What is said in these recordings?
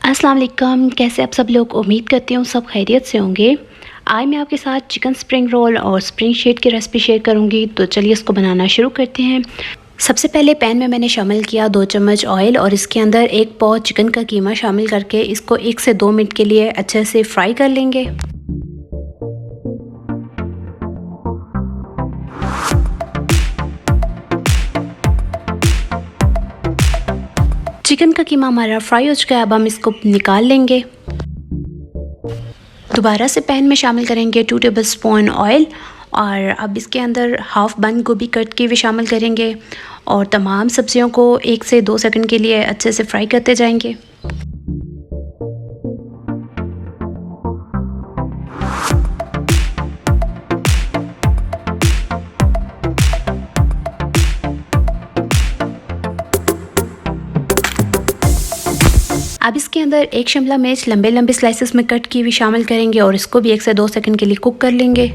अस्सलाम वालेकुम, कैसे आप सब लोग? उम्मीद करती हूँ सब खैरियत से होंगे। आज मैं आपके साथ चिकन स्प्रिंग रोल और स्प्रिंग शीट की रेसिपी शेयर करूँगी, तो चलिए इसको बनाना शुरू करते हैं। सबसे पहले पैन में मैंने शामिल किया 2 चम्मच ऑयल और इसके अंदर 1 पाव चिकन का कीमा शामिल करके इसको 1 से 2 मिनट के लिए अच्छे से फ्राई कर लेंगे। चिकन का कीमा हमारा फ्राई हो चुका है, अब हम इसको निकाल लेंगे। दोबारा से पैन में शामिल करेंगे 2 टेबलस्पून ऑयल और अब इसके अंदर हाफ़ बंद गोभी कट की भी शामिल करेंगे और तमाम सब्जियों को 1 से 2 सेकंड के लिए अच्छे से फ्राई करते जाएंगे। अब इसके अंदर 1 शिमला मिर्च लंबे लंबे स्लाइसेस में कट की भी शामिल करेंगे और इसको भी 1 से 2 सेकंड के लिए कुक कर लेंगे।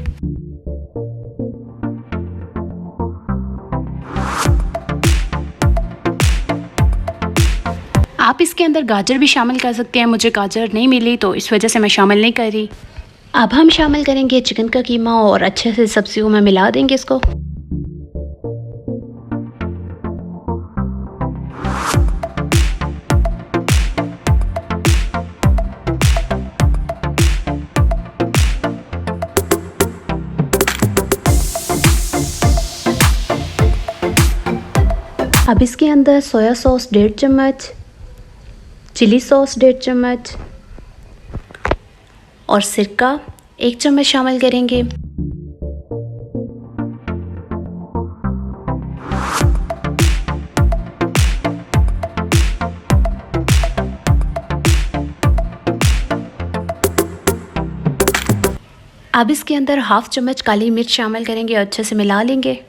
आप इसके अंदर गाजर भी शामिल कर सकते हैं, मुझे गाजर नहीं मिली तो इस वजह से मैं शामिल नहीं कर रही। अब हम शामिल करेंगे चिकन का कीमा और अच्छे से सब्जियों में मिला देंगे इसको। अब इसके अंदर सोया सॉस 1.5 चम्मच, चिली सॉस 1.5 चम्मच और सिरका 1 चम्मच शामिल करेंगे। अब इसके अंदर हाफ चम्मच काली मिर्च शामिल करेंगे और अच्छे से मिला लेंगे।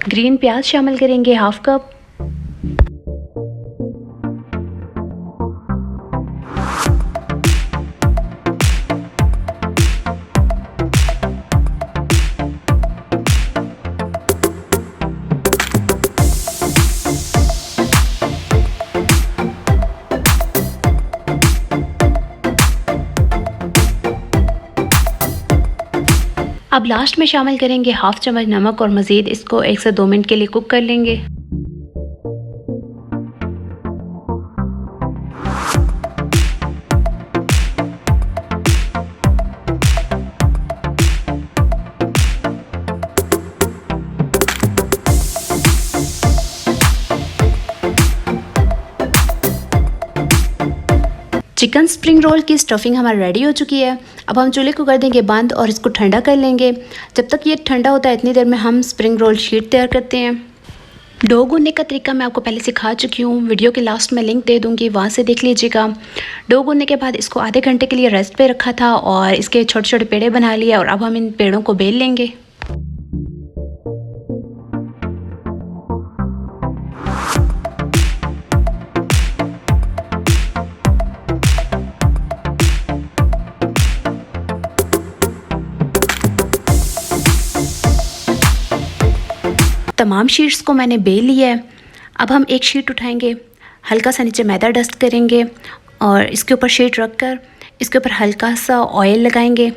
ग्रीन प्याज शामिल करेंगे हाफ कप। अब लास्ट में शामिल करेंगे हाफ चम्मच नमक और मज़ीद इसको 1 से 2 मिनट के लिए कुक कर लेंगे। चिकन स्प्रिंग रोल की स्टफिंग हमारी रेडी हो चुकी है। अब हम चूल्हे को कर देंगे बंद और इसको ठंडा कर लेंगे। जब तक ये ठंडा होता है इतनी देर में हम स्प्रिंग रोल शीट तैयार करते हैं। डो गूंदने का तरीका मैं आपको पहले सिखा चुकी हूँ, वीडियो के लास्ट में लिंक दे दूँगी, वहाँ से देख लीजिएगा। डो गूंदने के बाद इसको आधे घंटे के लिए रेस्ट पे रखा था और इसके छोटे छोटे पेड़े बना लिए और अब हम इन पेड़ों को बेल लेंगे। तमाम शीट्स को मैंने बेल लिया है। अब हम एक शीट उठाएंगे, हल्का सा नीचे मैदा डस्ट करेंगे और इसके ऊपर शीट रखकर इसके ऊपर हल्का सा ऑयल लगाएंगे।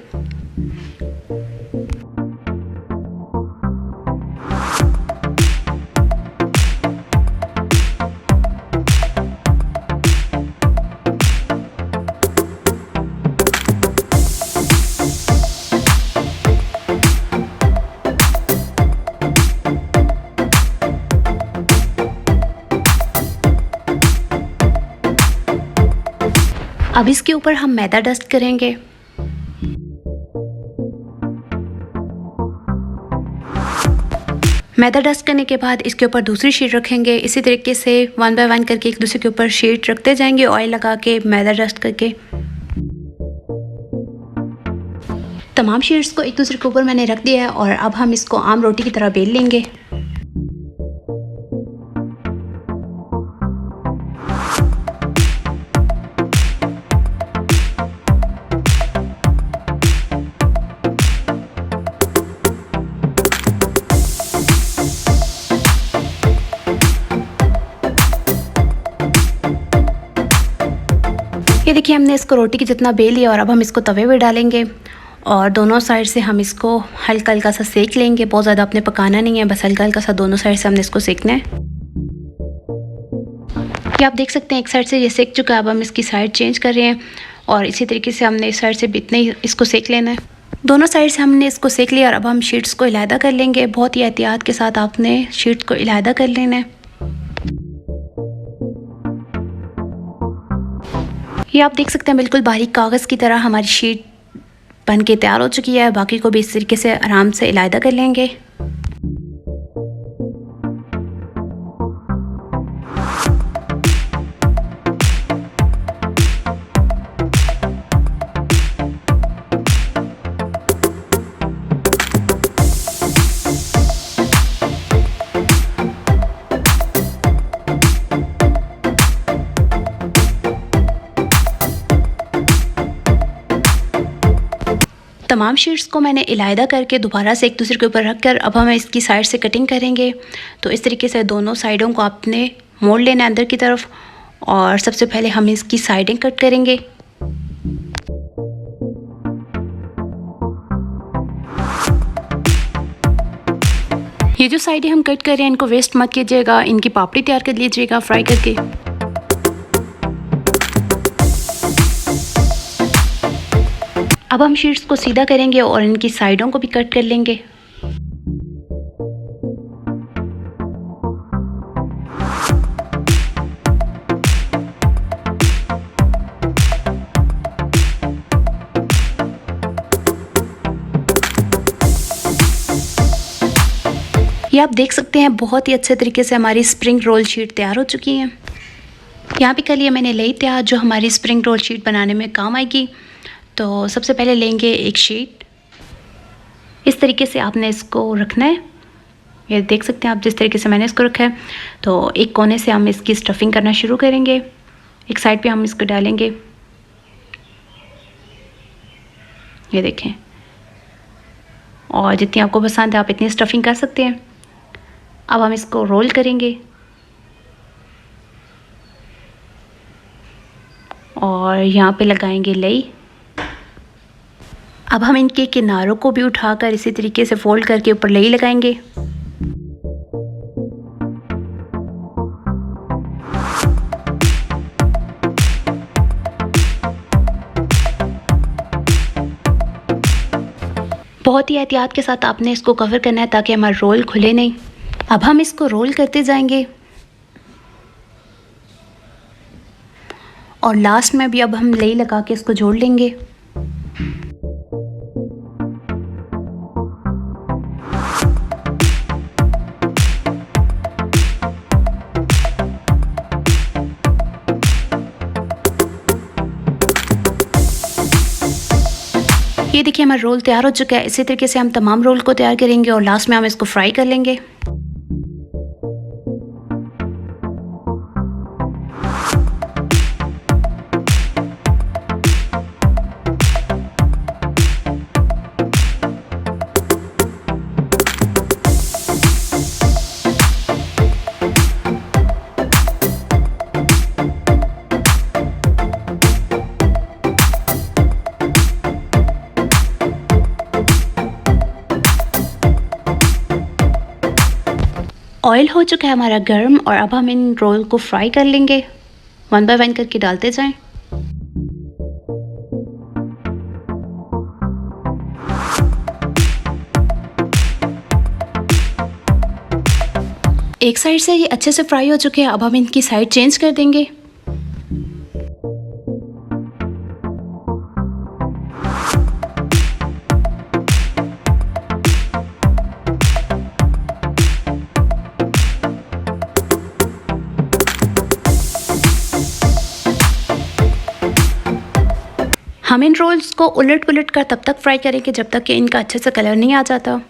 अब इसके ऊपर हम मैदा डस्ट करेंगे। मैदा डस्ट करने के बाद इसके ऊपर दूसरी शीट रखेंगे। इसी तरीके से 1 बाय 1 करके एक दूसरे के ऊपर शीट रखते जाएंगे, ऑयल लगा के मैदा डस्ट करके। तमाम शीट्स को एक दूसरे के ऊपर मैंने रख दिया है और अब हम इसको आम रोटी की तरह बेल लेंगे। देखिए हमने इसको रोटी की जितना बेल लिया और अब हम इसको तवे पे डालेंगे और दोनों साइड से हम इसको हल्का हल्का सा सेक लेंगे। बहुत ज़्यादा आपने पकाना नहीं है, बस हल्का हल्का सा दोनों साइड से हमने इसको सेकना है। ये आप देख सकते हैं एक साइड से ये सेक चुका है। अब हम इसकी साइड चेंज कर रहे हैं और इसी तरीके से हमने इस साइड से भी इतना ही इसको सेक लेना है। दोनों साइड से हमने इसको सेक लिया और अब हम शीट्स को इलायदा कर लेंगे। बहुत ही एहतियात के साथ आपने शीट्स को इलायदा कर लेना है। ये आप देख सकते हैं बिल्कुल बारीक कागज़ की तरह हमारी शीट बन के तैयार हो चुकी है। बाकी को भी इस तरीके से आराम से इलायदा कर लेंगे। तमाम शीट्स को मैंने इलायदा करके दोबारा से एक दूसरे के ऊपर रखकर अब हम इसकी साइड से कटिंग करेंगे। तो इस तरीके से दोनों साइडों को आपने मोड़ लेना है अंदर की तरफ और सबसे पहले हम इसकी साइडें कट करेंगे। ये जो साइडें हम कट कर रहे हैं इनको वेस्ट मत कीजिएगा, इनकी पापड़ी तैयार कर लीजिएगा फ्राई करके। अब हम शीट्स को सीधा करेंगे और इनकी साइडों को भी कट कर लेंगे। ये आप देख सकते हैं बहुत ही अच्छे तरीके से हमारी स्प्रिंग रोल शीट तैयार हो चुकी है। यहाँ पे कर लिया मैंने लेई तैयार जो हमारी स्प्रिंग रोल शीट बनाने में काम आएगी। तो सबसे पहले लेंगे एक शीट, इस तरीके से आपने इसको रखना है। ये देख सकते हैं आप जिस तरीके से मैंने इसको रखा है। तो एक कोने से हम इसकी स्टफिंग करना शुरू करेंगे। एक साइड पे हम इसको डालेंगे, ये देखें, और जितनी आपको पसंद है आप इतनी स्टफिंग कर सकते हैं। अब हम इसको रोल करेंगे और यहाँ पे लगाएंगे लेई। अब हम इनके किनारों को भी उठाकर इसी तरीके से फोल्ड करके ऊपर लेई लगाएंगे। बहुत ही एहतियात के साथ आपने इसको कवर करना है ताकि हमारा रोल खुले नहीं। अब हम इसको रोल करते जाएंगे और लास्ट में भी अब हम लेई लगा के इसको जोड़ लेंगे। ये देखिए हमारा रोल तैयार हो चुका है। इसी तरीके से हम तमाम रोल को तैयार करेंगे और लास्ट में हम इसको फ्राई कर लेंगे। ऑयल हो चुका है हमारा गर्म और अब हम इन रोल को फ्राई कर लेंगे। 1 बाय 1 करके डालते जाएं। एक साइड से ये अच्छे से फ्राई हो चुके हैं। अब हम इनकी साइड चेंज कर देंगे। हम इन रोल्स को उलट पुलट कर तब तक फ्राई करेंगे जब तक कि इनका अच्छे से कलर नहीं आ जाता।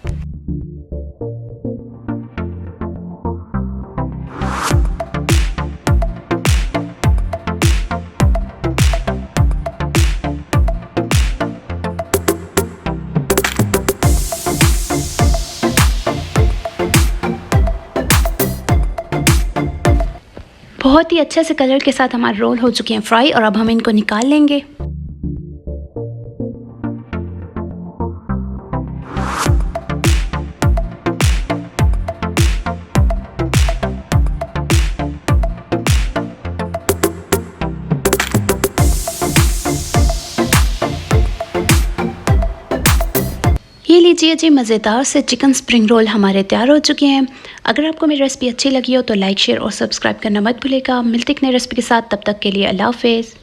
बहुत ही अच्छे से कलर के साथ हमारे रोल हो चुके हैं फ्राई और अब हम इनको निकाल लेंगे। ये लीजिए जी, मज़ेदार से चिकन स्प्रिंग रोल हमारे तैयार हो चुके हैं। अगर आपको मेरी रेसिपी अच्छी लगी हो तो लाइक शेयर और सब्सक्राइब करना मत भूलिएगा। मिलते एक नई रेसिपी के साथ, तब तक के लिए अल्लाह हाफ़िज़।